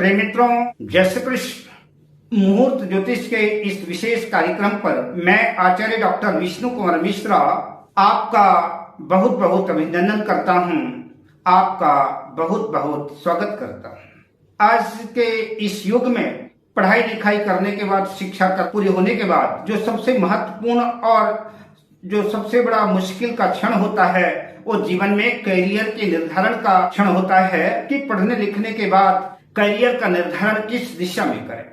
प्रेम मित्रों, जय श्री कृष्ण। मुहूर्त ज्योतिष के इस विशेष कार्यक्रम पर मैं आचार्य डॉक्टर विष्णु कुमार मिश्रा आपका बहुत बहुत अभिनंदन करता हूं, आपका बहुत बहुत स्वागत करता हूं। आज के इस युग में पढ़ाई लिखाई करने के बाद, शिक्षा का पूरी होने के बाद जो सबसे महत्वपूर्ण और जो सबसे बड़ा मुश्किल का क्षण होता है वो जीवन में करियर के निर्धारण का क्षण होता है कि पढ़ने लिखने के बाद करियर का निर्धारण किस दिशा में करें।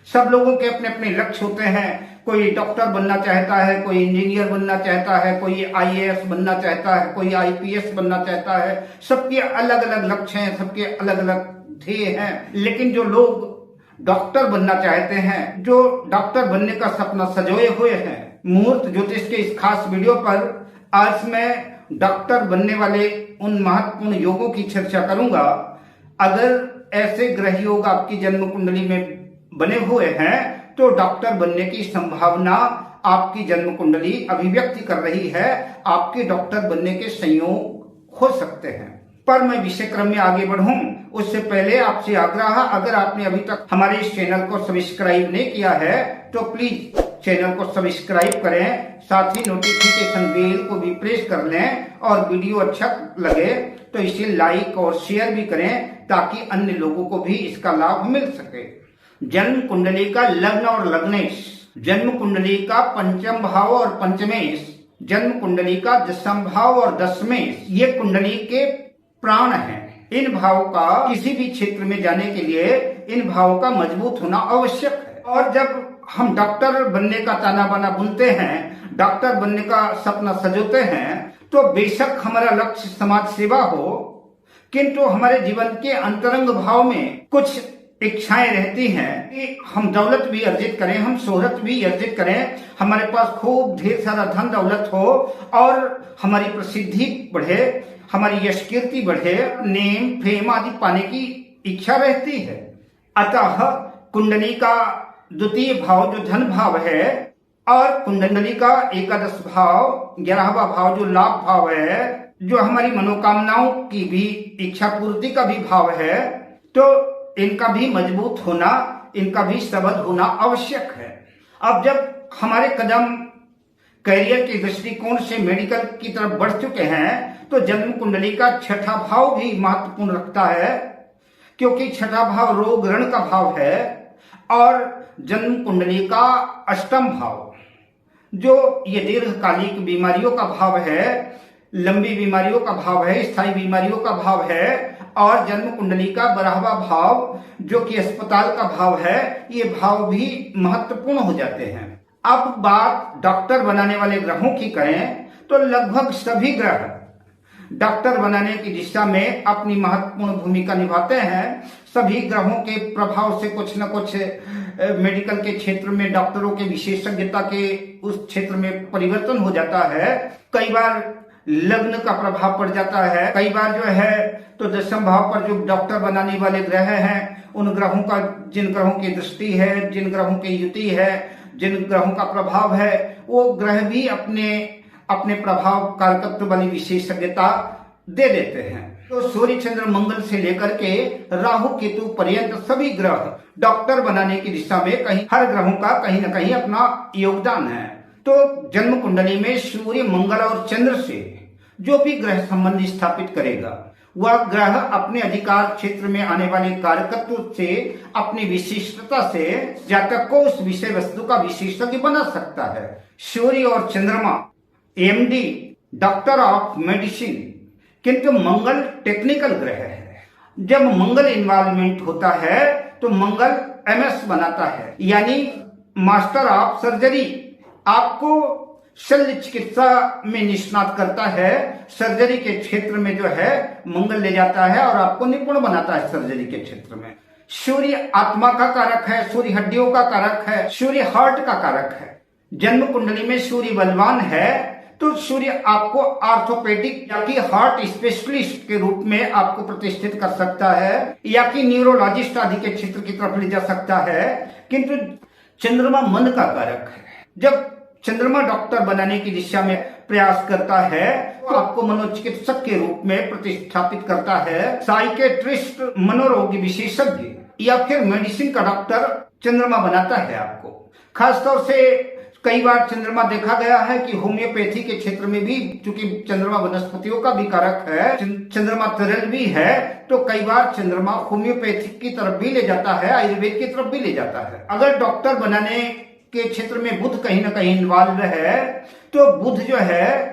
सब लोगों के अपने अपने लक्ष्य होते हैं। कोई डॉक्टर बनना चाहता है, कोई इंजीनियर बनना चाहता है, कोई आईएएस बनना चाहता है, कोई आईपीएस बनना चाहता है। सबके अलग अलग लक्ष्य हैं, सबके अलग अलग ध्येय हैं। लेकिन जो लोग डॉक्टर बनना चाहते हैं, जो डॉक्टर बनने का सपना सजोए हुए हैं, मुहूर्त ज्योतिष के इस खास वीडियो पर आज मैं डॉक्टर बनने वाले उन महत्वपूर्ण योगों की चर्चा करूंगा। अगर ऐसे ग्रह योग आपकी जन्म कुंडली में बने हुए हैं तो डॉक्टर बनने की संभावना आपकी जन्म कुंडली अभिव्यक्ति कर रही है। आपके डॉक्टर बनने के संयोग हो सकते हैं। पर मैं विषय क्रम में आगे बढ़ूं उससे पहले आपसे आग्रह, अगर आपने अभी तक हमारे इस चैनल को सब्सक्राइब नहीं किया है तो प्लीज चैनल को सब्सक्राइब करें, साथ ही नोटिफिकेशन बेल को भी प्रेस कर लें और वीडियो अच्छा लगे तो इसे लाइक और शेयर भी करें ताकि अन्य लोगों को भी इसका लाभ मिल सके। जन्म कुंडली का लग्न और लग्नेश, जन्म कुंडली का पंचम भाव और पंचमेश, जन्म कुंडली का दशम भाव और दशमेश, ये कुंडली के प्राण हैं। इन भावों का किसी भी क्षेत्र में जाने के लिए इन भावों का मजबूत होना आवश्यक है। और जब हम डॉक्टर बनने का ताना बाना बुनते हैं, डॉक्टर बनने का सपना सजोते हैं, तो बेशक हमारा लक्ष्य समाज सेवा हो, किंतु हमारे जीवन के अंतरंग भाव में कुछ इच्छाएं रहती हैं कि हम दौलत भी अर्जित करें, हम शोहरत भी अर्जित करें, हमारे पास खूब ढेर सारा धन दौलत हो और हमारी प्रसिद्धि बढ़े, हमारी यश कीर्ति बढ़े, नेम फेम आदि पाने की इच्छा रहती है। अतः कुंडली का द्वितीय भाव जो धन भाव है और कुंडली का एकादश भाव 11वां भाव जो लाभ भाव है, जो हमारी मनोकामनाओं की भी इच्छा पूर्ति का भी भाव है, तो इनका भी मजबूत होना, इनका भी सबल होना आवश्यक है। अब जब हमारे कदम करियर के दृष्टिकोण से मेडिकल की तरफ बढ़ चुके हैं तो जन्म कुंडली का छठा भाव भी महत्वपूर्ण रखता है, क्योंकि छठा भाव रोग ऋण का भाव है और जन्म कुंडली का अष्टम भाव जो ये दीर्घकालिक बीमारियों का भाव है, लंबी बीमारियों का भाव है, स्थायी बीमारियों का भाव है, और जन्म कुंडली का 12वां भाव जो कि अस्पताल का भाव है, ये भाव भी महत्वपूर्ण हो जाते हैं। अब बात डॉक्टर बनाने वाले ग्रहों की करें तो लगभग सभी ग्रह डॉक्टर बनाने की दिशा में अपनी महत्वपूर्ण भूमिका निभाते हैं। सभी ग्रहों के प्रभाव से कुछ न कुछ मेडिकल के क्षेत्र में डॉक्टरों के विशेषज्ञता के उस क्षेत्र में परिवर्तन हो जाता है। कई बार लग्न का प्रभाव पड़ जाता है, कई बार जो है तो दशम भाव पर जो डॉक्टर बनाने वाले ग्रह हैं उन ग्रहों का, जिन ग्रहों की दृष्टि है, जिन ग्रहों की युति है, जिन ग्रहों का प्रभाव है, वो ग्रह भी अपने प्रभाव कारकत्व वाली विशेषज्ञता दे देते हैं। तो सूर्य चंद्र मंगल से लेकर के राहु केतु पर्यंत सभी ग्रह डॉक्टर बनाने की दिशा में कहीं हर ग्रहों का कहीं न कहीं अपना योगदान है। तो जन्म कुंडली में सूर्य मंगल और चंद्र से जो भी ग्रह संबंध स्थापित करेगा वह ग्रह अपने अधिकार क्षेत्र में आने वाले कारकत्व से, अपनी विशिष्टता से जातक को उस विषय वस्तु का विशेषज्ञ बना सकता है। सूर्य और चंद्रमा एमडी डॉक्टर ऑफ मेडिसिन, किंतु मंगल टेक्निकल ग्रह है। जब मंगल इन्वॉल्वमेंट होता है तो मंगल एमएस बनाता है, यानी मास्टर ऑफ सर्जरी, आपको शल्य चिकित्सा में निष्णात करता है। सर्जरी के क्षेत्र में जो है मंगल ले जाता है और आपको निपुण बनाता है सर्जरी के क्षेत्र में। सूर्य आत्मा का कारक है, सूर्य हड्डियों का कारक है, सूर्य हार्ट का कारक है। जन्म कुंडली में सूर्य बलवान है तो सूर्य आपको आर्थोपेडिक या कि हार्ट स्पेशलिस्ट के रूप में आपको प्रतिष्ठित कर सकता है, या कि न्यूरोलॉजिस्ट आदि के क्षेत्र की तरफ ले जा सकता है। किंतु चंद्रमा मन का कारक है। जब चंद्रमा डॉक्टर बनाने की दिशा में प्रयास करता है तो आपको मनोचिकित्सक के रूप में प्रतिष्ठापित करता है। साइकेट्रिस्ट, मनोरोग विशेषज्ञ, या फिर मेडिसिन का डॉक्टर चंद्रमा बनाता है आपको। खासतौर से कई बार चंद्रमा देखा गया है कि होम्योपैथी के क्षेत्र में भी, चूंकि चंद्रमा वनस्पतियों का भी कारक है, चंद्रमा तरल भी है, तो कई बार चंद्रमा होम्योपैथी की तरफ भी ले जाता है, आयुर्वेद की तरफ भी ले जाता है। अगर डॉक्टर बनाने के क्षेत्र में बुध कहीं ना कहीं इन्वॉल्व है, तो बुध जो है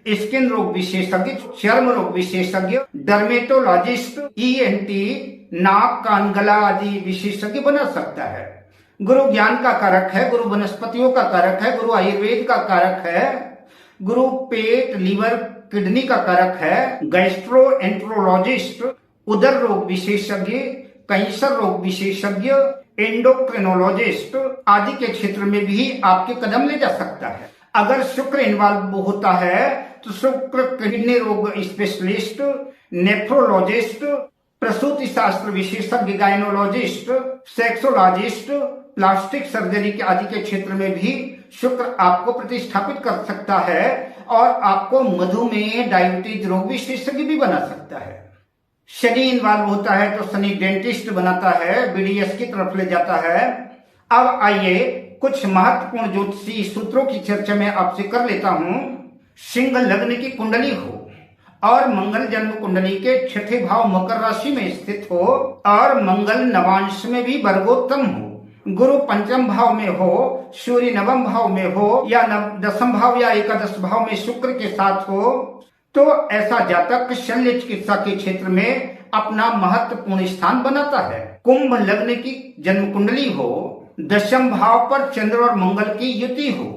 स्किन रोग विशेषज्ञ, चर्म रोग विशेषज्ञ, डर्मेटोलॉजिस्ट, ईएनटी, नाक कान गला आदि विशेषज्ञ बना सकता है। गुरु ज्ञान का कारक है, गुरु वनस्पतियों का कारक है, गुरु आयुर्वेद का कारक है, गुरु पेट लिवर किडनी का कारक है, गैस्ट्रोएंट्रोलॉजिस्ट, उदर रोग विशेषज्ञ, कैंसर रोग विशेषज्ञ, एंडोक्रिनोलॉजिस्ट आदि के क्षेत्र में भी आपके कदम ले जा सकता है। अगर शुक्र इन्वॉल्व होता है तो शुक्र किडनी रोग स्पेशलिस्ट, नेफ्रोलॉजिस्ट, प्रसूति शास्त्र विशेषज्ञ, गायनोलॉजिस्ट, सेक्सोलॉजिस्ट, प्लास्टिक सर्जरी के आदि के क्षेत्र में भी शुक्र आपको प्रतिष्ठापित कर सकता है और आपको मधुमेह डायबिटीज रोग विशेषज्ञ भी बना सकता है। शनि इन्वॉल्व होता है तो शनि डेंटिस्ट बनाता है, बीडीएस की तरफ ले जाता है। अब आइए कुछ महत्वपूर्ण ज्योतिषी सूत्रों की चर्चा में आपसे कर लेता हूं। सिंह लग्न की कुंडली हो और मंगल जन्म कुंडली के छठे भाव मकर राशि में स्थित हो और मंगल नवांश में भी वर्गोत्तम हो, गुरु पंचम भाव में हो, सूर्य नवम भाव में हो या दसम भाव या एकादश भाव में शुक्र के साथ हो, तो ऐसा जातक शल्य चिकित्सा के क्षेत्र में अपना महत्वपूर्ण स्थान बनाता है। कुंभ लग्न की जन्म कुंडली हो, दशम भाव पर चंद्र और मंगल की युति हो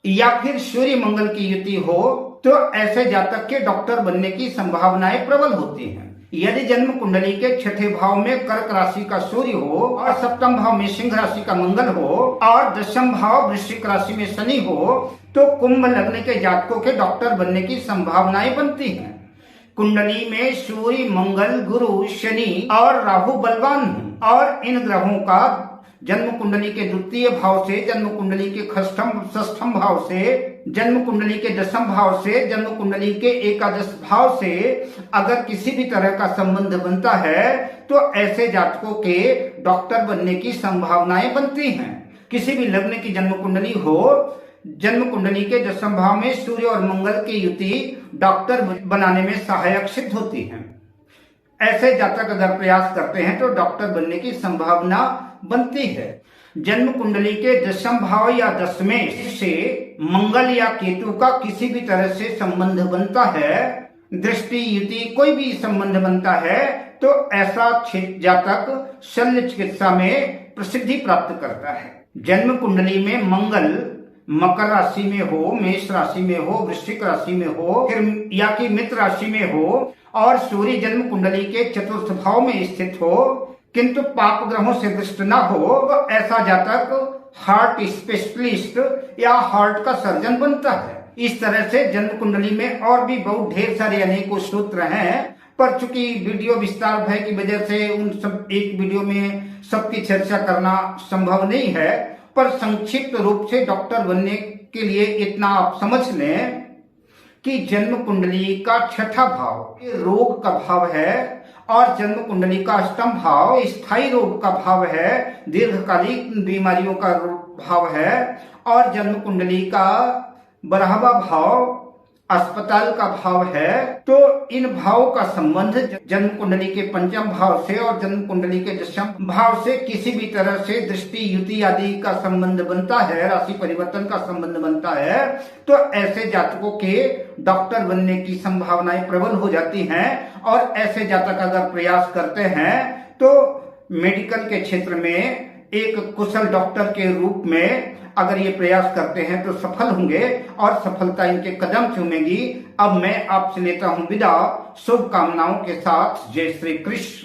या फिर सूर्य मंगल की युति हो, तो ऐसे जातक के डॉक्टर बनने की संभावनाएं प्रबल होती हैं। यदि जन्म कुंडली के छठे भाव में कर्क राशि का सूर्य हो और सप्तम भाव में सिंह राशि का मंगल हो और दशम भाव वृश्चिक राशि में शनि हो, तो कुंभ लग्न के जातकों के डॉक्टर बनने की संभावनाएं बनती हैं। कुंडली में सूर्य मंगल गुरु शनि और राहु बलवान हैं और इन ग्रहों का जन्म कुंडली के द्वितीय भाव से, जन्म कुंडली के षष्ठम भाव से, जन्म कुंडली के दसम भाव से, जन्म कुंडली के एकादश भाव से अगर किसी भी तरह का संबंध बनता है तो ऐसे जातकों के डॉक्टर बनने की संभावनाएं बनती हैं। किसी भी लग्न की जन्म कुंडली हो, जन्म कुंडली के दसम भाव में सूर्य और मंगल की युति डॉक्टर बनाने में सहायक सिद्ध होती है। ऐसे जातक अगर प्रयास करते हैं तो डॉक्टर बनने की संभावना बनती है। जन्म कुंडली के दशम भाव या दसवें से मंगल या केतु का किसी भी तरह से संबंध बनता है, दृष्टि युति कोई भी संबंध बनता है, तो ऐसा जातक शल्य चिकित्सा में प्रसिद्धि प्राप्त करता है। जन्म कुंडली में मंगल मकर राशि में हो, मेष राशि में हो, वृश्चिक राशि में हो, फिर या कि मित्र राशि में हो और सूर्य जन्म कुंडली के चतुर्थ भाव में स्थित हो किंतु पाप ग्रहों से दृष्ट न हो, तो ऐसा जातक हार्ट स्पेशलिस्ट या हार्ट का सर्जन बनता है। इस तरह से जन्म कुंडली में और भी बहुत ढेर सारे अनेकों सूत्र हैं, पर चूंकि वीडियो विस्तार भय की वजह से उन सब एक वीडियो में सबकी चर्चा करना संभव नहीं है, पर संक्षिप्त रूप से डॉक्टर बनने के लिए इतना आप समझ लें कि जन्म कुंडली का छठा भाव रोग का भाव है और जन्म कुंडली का अष्टम भाव स्थायी रोग का भाव है, दीर्घकालिक बीमारियों का भाव है और जन्म कुंडली का 12वां भाव अस्पताल का भाव है। तो इन भावों का संबंध जन्म कुंडली के पंचम भाव से और जन्म कुंडली के दशम भाव से किसी भी तरह से दृष्टि युति आदि का संबंध बनता है, राशि परिवर्तन का संबंध बनता है, तो ऐसे जातकों के डॉक्टर बनने की संभावनाएं प्रबल हो जाती हैं। और ऐसे जातक अगर प्रयास करते हैं तो मेडिकल के क्षेत्र में एक कुशल डॉक्टर के रूप में अगर ये प्रयास करते हैं तो सफल होंगे और सफलता इनके कदम चूमेगी। अब मैं आपसे लेता हूं विदा शुभकामनाओं के साथ। जय श्री कृष्ण।